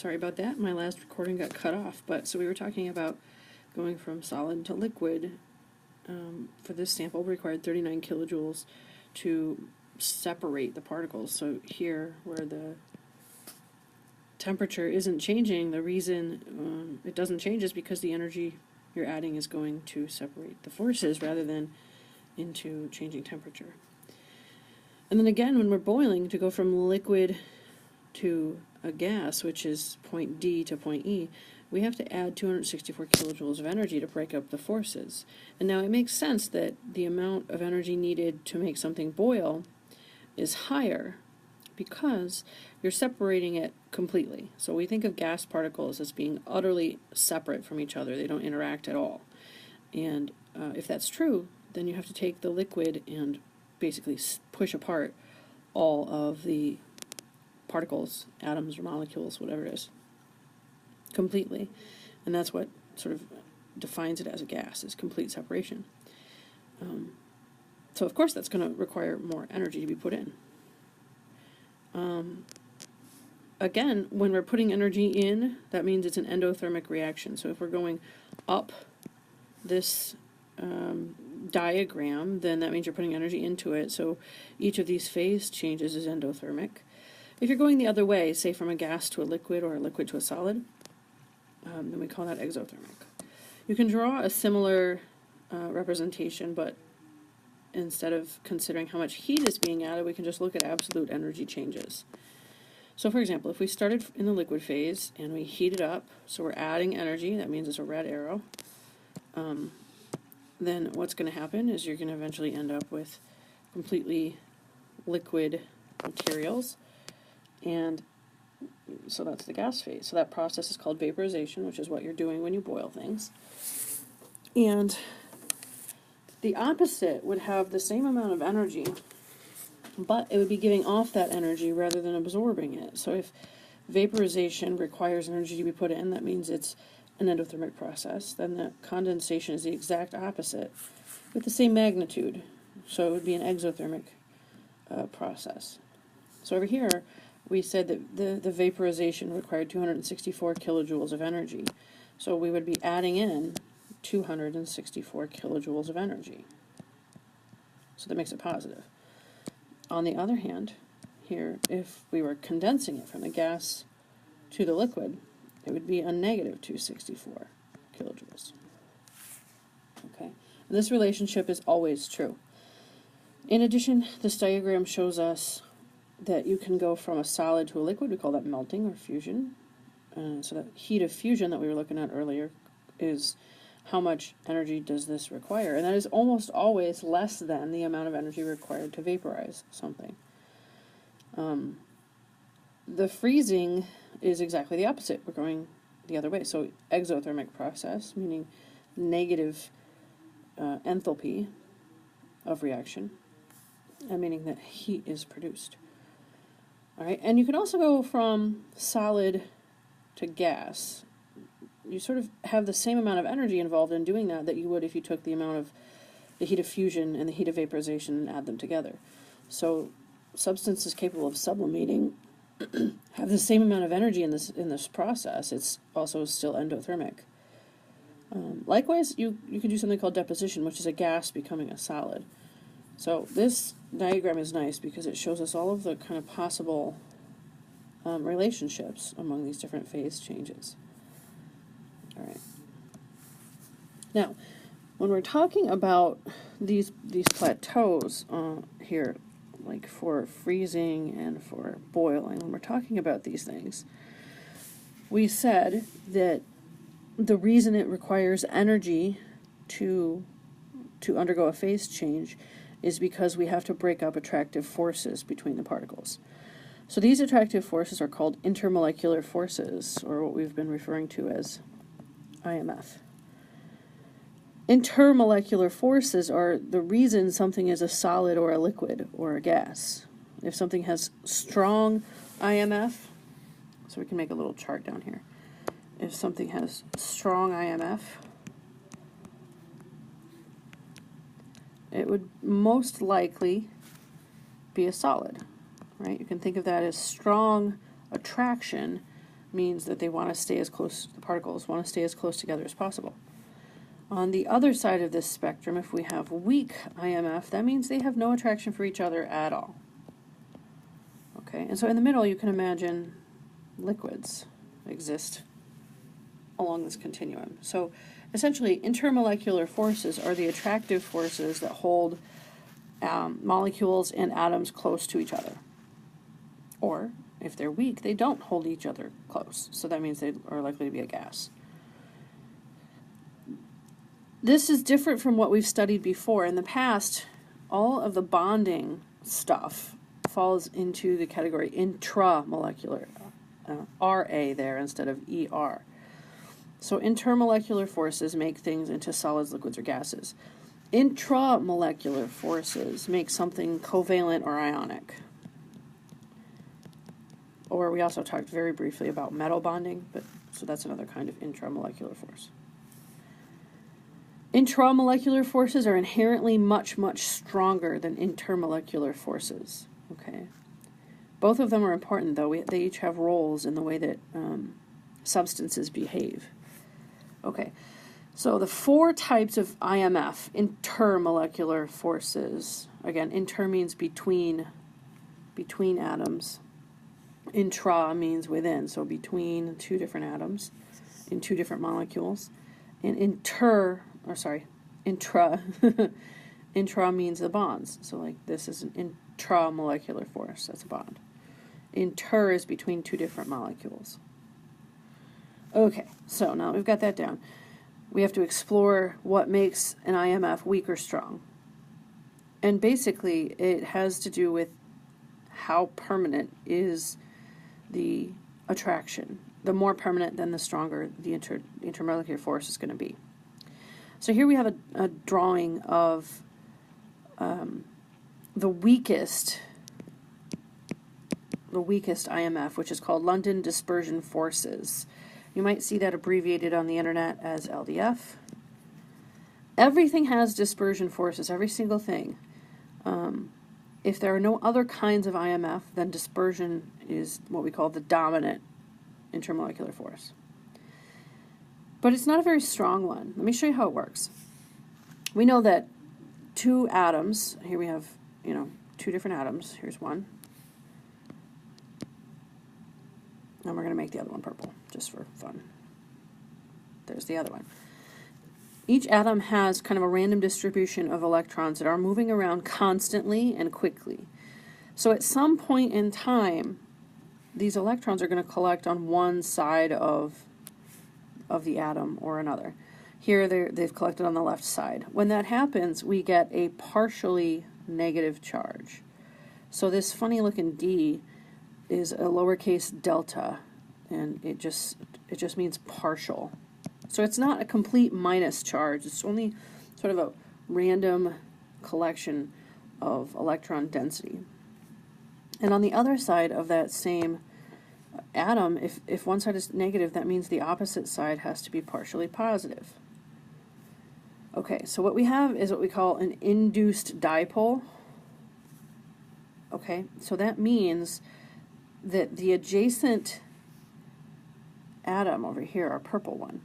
Sorry about that, my last recording got cut off, but so we were talking about going from solid to liquid. For this sample required 39 kilojoules to separate the particles. So here, where the temperature isn't changing, the reason it doesn't change is because the energy you're adding is going to separate the forces rather than into changing temperature. And then again, when we're boiling, to go from liquid to a gas, which is point D to point E, we have to add 264 kilojoules of energy to break up the forces. And now it makes sense that the amount of energy needed to make something boil is higher because you're separating it completely. So we think of gas particles as being utterly separate from each other. They don't interact at all. And if that's true, then you have to take the liquid and basically push apart all of the particles, atoms or molecules, whatever it is, completely. And that's what sort of defines it as a gas, is complete separation. So of course that's going to require more energy to be put in. Again, when we're putting energy in, that means it's an endothermic reaction. So if we're going up this diagram, then that means you're putting energy into it. So each of these phase changes is endothermic. If you're going the other way, say from a gas to a liquid or a liquid to a solid, then we call that exothermic. You can draw a similar representation, but instead of considering how much heat is being added, we can just look at absolute energy changes. So for example, if we started in the liquid phase and we heat it up, so we're adding energy, that means it's a red arrow, then what's going to happen is you're going to eventually end up with completely liquid materials, and so that's the gas phase. So that process is called vaporization, which is what you're doing when you boil things. And the opposite would have the same amount of energy, but it would be giving off that energy rather than absorbing it. So if vaporization requires energy to be put in, that means it's an endothermic process. Then the condensation is the exact opposite with the same magnitude. So it would be an exothermic process. So over here, we said that the vaporization required 264 kilojoules of energy. So we would be adding in 264 kilojoules of energy. So that makes it positive. On the other hand, here, if we were condensing it from the gas to the liquid, it would be a negative 264 kilojoules. Okay, and this relationship is always true. In addition, this diagram shows us that you can go from a solid to a liquid. We call that melting or fusion. So that heat of fusion that we were looking at earlier is how much energy does this require, and that is almost always less than the amount of energy required to vaporize something. The freezing is exactly the opposite. We're going the other way. So exothermic process, meaning negative enthalpy of reaction, and meaning that heat is produced. All right, and you can also go from solid to gas. You sort of have the same amount of energy involved in doing that you would if you took the amount of the heat of fusion and the heat of vaporization and add them together. So substances capable of sublimating have the same amount of energy in this process. It's also still endothermic. Likewise, you could do something called deposition, which is a gas becoming a solid. So this diagram is nice because it shows us all of the kind of possible relationships among these different phase changes. All right. Now, when we're talking about these plateaus here, like for freezing and for boiling, when we're talking about these things, we said that the reason it requires energy to undergo a phase change is because we have to break up attractive forces between the particles. So these attractive forces are called intermolecular forces, or what we've been referring to as IMF. Intermolecular forces are the reason something is a solid or a liquid or a gas. If something has strong IMF, so we can make a little chart down here. If something has strong IMF, it would most likely be a solid, right? You can think of that as strong attraction means that they want to stay as close, the particles want to stay as close together as possible. On the other side of this spectrum, if we have weak IMF, that means they have no attraction for each other at all. Okay, and so in the middle you can imagine liquids exist along this continuum. So essentially intermolecular forces are the attractive forces that hold molecules and atoms close to each other. Or if they're weak, they don't hold each other close, so that means they are likely to be a gas. This is different from what we've studied before. In the past, all of the bonding stuff falls into the category intramolecular, RA there instead of ER. So intermolecular forces make things into solids, liquids, or gases. Intramolecular forces make something covalent or ionic. Or we also talked very briefly about metal bonding, but so that's another kind of intramolecular force. Intramolecular forces are inherently much, much stronger than intermolecular forces. Okay, both of them are important, though. They each have roles in the way that substances behave. Okay, so the four types of IMF, intermolecular forces. Again, inter means between atoms. Intra means within, so between two different atoms in two different molecules. And intra intra means the bonds. So like this is an intramolecular force, that's a bond. Inter is between two different molecules. Okay, so now we've got that down. We have to explore what makes an IMF weak or strong. And basically it has to do with how permanent is the attraction. The more permanent, then the stronger the intermolecular force is going to be. So here we have a drawing of the weakest IMF, which is called London dispersion forces. You might see that abbreviated on the internet as LDF. Everything has dispersion forces, every single thing. If there are no other kinds of IMF, then dispersion is what we call the dominant intermolecular force. But it's not a very strong one. Let me show you how it works. We know that two atoms, here we have, two different atoms. Here's one. And we're going to make the other one purple, just for fun. There's the other one. Each atom has kind of a random distribution of electrons that are moving around constantly and quickly. So at some point in time, these electrons are going to collect on one side of the atom or another. Here they've collected on the left side. When that happens, we get a partially negative charge. So this funny looking D is a lowercase delta, and it just means partial. So it's not a complete minus charge, it's only sort of a random collection of electron density. And on the other side of that same atom, if one side is negative, that means the opposite side has to be partially positive. Okay, so what we have is what we call an induced dipole. Okay, so that means that the adjacent atom over here, our purple one,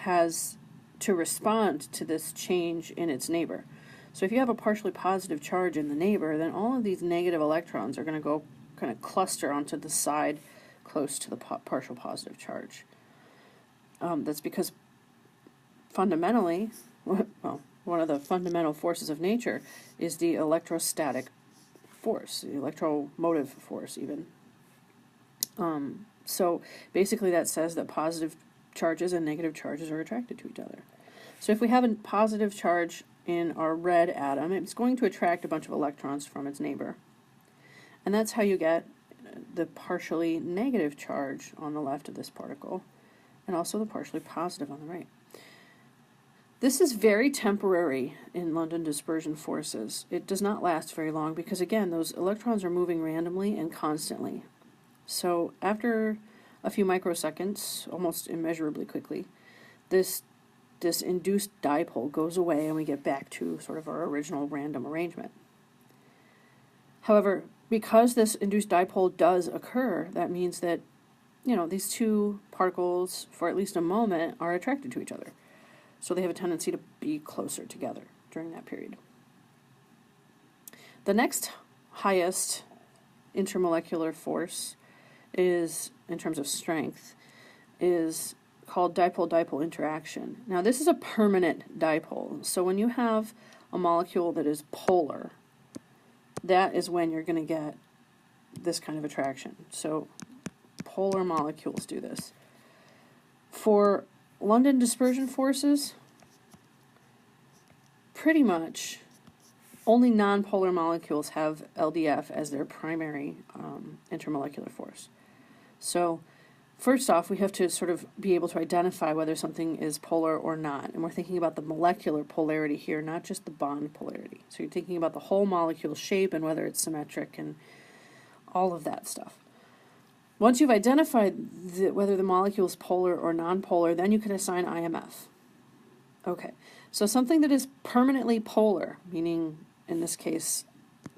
has to respond to this change in its neighbor. So if you have a partially positive charge in the neighbor, then all of these negative electrons are going to go kind of cluster onto the side close to the partial positive charge. That's because fundamentally, well, one of the fundamental forces of nature is the electrostatic force, the electromotive force even. So basically that says that positive charges and negative charges are attracted to each other. So if we have a positive charge in our red atom, it's going to attract a bunch of electrons from its neighbor. And that's how you get the partially negative charge on the left of this particle, and also the partially positive on the right. This is very temporary in London dispersion forces. It does not last very long because, again, those electrons are moving randomly and constantly. So after a few microseconds, almost immeasurably quickly, this induced dipole goes away and we get back to sort of our original random arrangement. However, because this induced dipole does occur, that means that these two particles, for at least a moment, are attracted to each other. So they have a tendency to be closer together during that period. The next highest intermolecular force is, in terms of strength, is called dipole-dipole interaction. Now this is a permanent dipole. So when you have a molecule that is polar, that is when you're going to get this kind of attraction. So polar molecules do this. For London dispersion forces, pretty much only nonpolar molecules have LDF as their primary intermolecular force. So first off, we have to sort of be able to identify whether something is polar or not. And we're thinking about the molecular polarity here, not just the bond polarity. So you're thinking about the whole molecule shape and whether it's symmetric and all of that stuff. Once you've identified whether the molecule is polar or nonpolar, then you can assign IMF. Okay, so something that is permanently polar, meaning in this case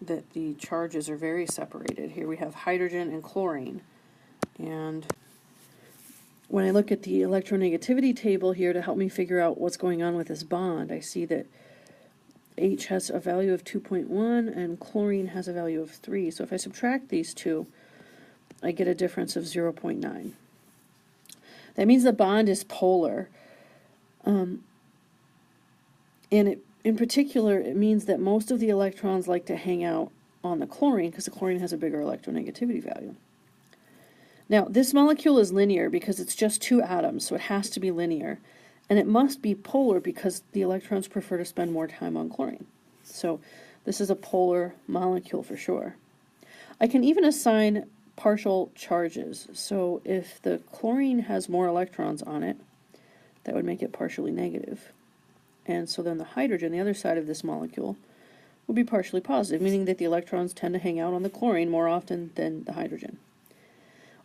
that the charges are very separated. Here we have hydrogen and chlorine. And when I look at the electronegativity table here to help me figure out what's going on with this bond, I see that H has a value of 2.1 and chlorine has a value of 3. So if I subtract these two, I get a difference of 0.9. That means the bond is polar. And in particular, it means that most of the electrons like to hang out on the chlorine because the chlorine has a bigger electronegativity value. Now, this molecule is linear because it's just two atoms, so it has to be linear. And it must be polar because the electrons prefer to spend more time on chlorine. So this is a polar molecule for sure. I can even assign partial charges. So if the chlorine has more electrons on it, that would make it partially negative. And so then the hydrogen, the other side of this molecule, will be partially positive, meaning that the electrons tend to hang out on the chlorine more often than the hydrogen.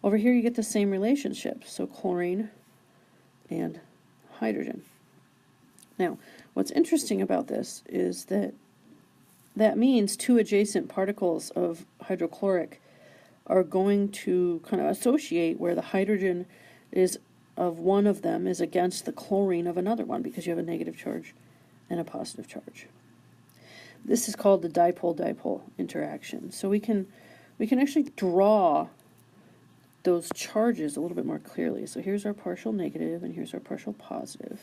Over here you get the same relationship, so chlorine and hydrogen. Now, what's interesting about this is that means two adjacent particles of hydrochloric are going to kind of associate where the hydrogen is of one of them is against the chlorine of another one because you have a negative charge and a positive charge. This is called the dipole-dipole interaction. So we can actually draw those charges a little bit more clearly. So here's our partial negative and here's our partial positive.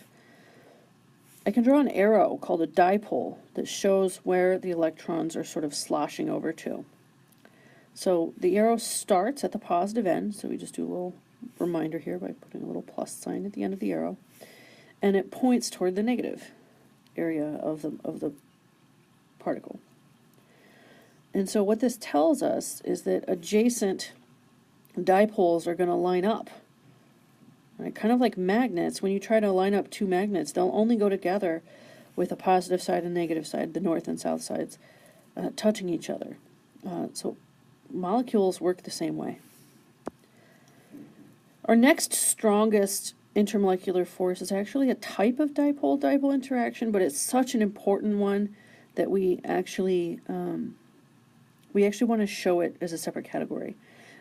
I can draw an arrow called a dipole that shows where the electrons are sort of sloshing over to. So the arrow starts at the positive end, so we just do a little reminder here by putting a little plus sign at the end of the arrow, and it points toward the negative area of the particle. And so what this tells us is that adjacent dipoles are going to line up. Right? Kind of like magnets, when you try to line up two magnets, they'll only go together with a positive side and negative side, the north and south sides, touching each other. So molecules work the same way. Our next strongest intermolecular force is actually a type of dipole-dipole interaction, but it's such an important one that we actually want to show it as a separate category.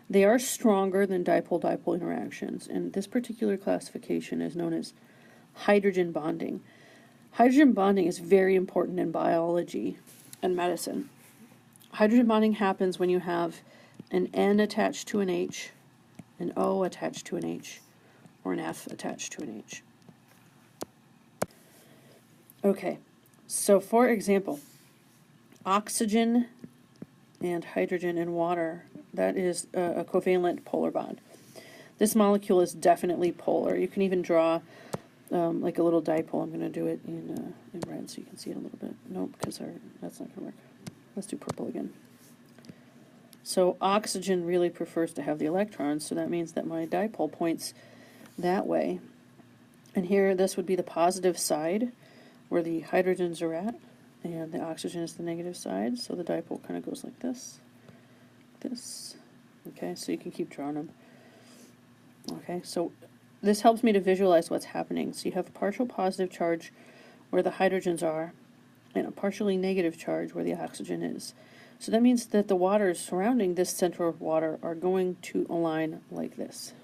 They are stronger than dipole-dipole interactions, and this particular classification is known as hydrogen bonding. Hydrogen bonding is very important in biology and medicine. Hydrogen bonding happens when you have an N attached to an H, an O attached to an H, or an F attached to an H. Okay, so for example, oxygen and hydrogen in water, that is a covalent polar bond. This molecule is definitely polar. You can even draw like a little dipole. I'm going to do it in red so you can see it a little bit. Nope, because that's not going to work. Let's do purple again. So oxygen really prefers to have the electrons, so that means that my dipole points that way. And here, this would be the positive side where the hydrogens are at, and the oxygen is the negative side, so the dipole kind of goes like this. Okay, so you can keep drawing them. Okay, so this helps me to visualize what's happening. So you have a partial positive charge where the hydrogens are, and a partially negative charge where the oxygen is. So that means that the waters surrounding this center of water are going to align like this.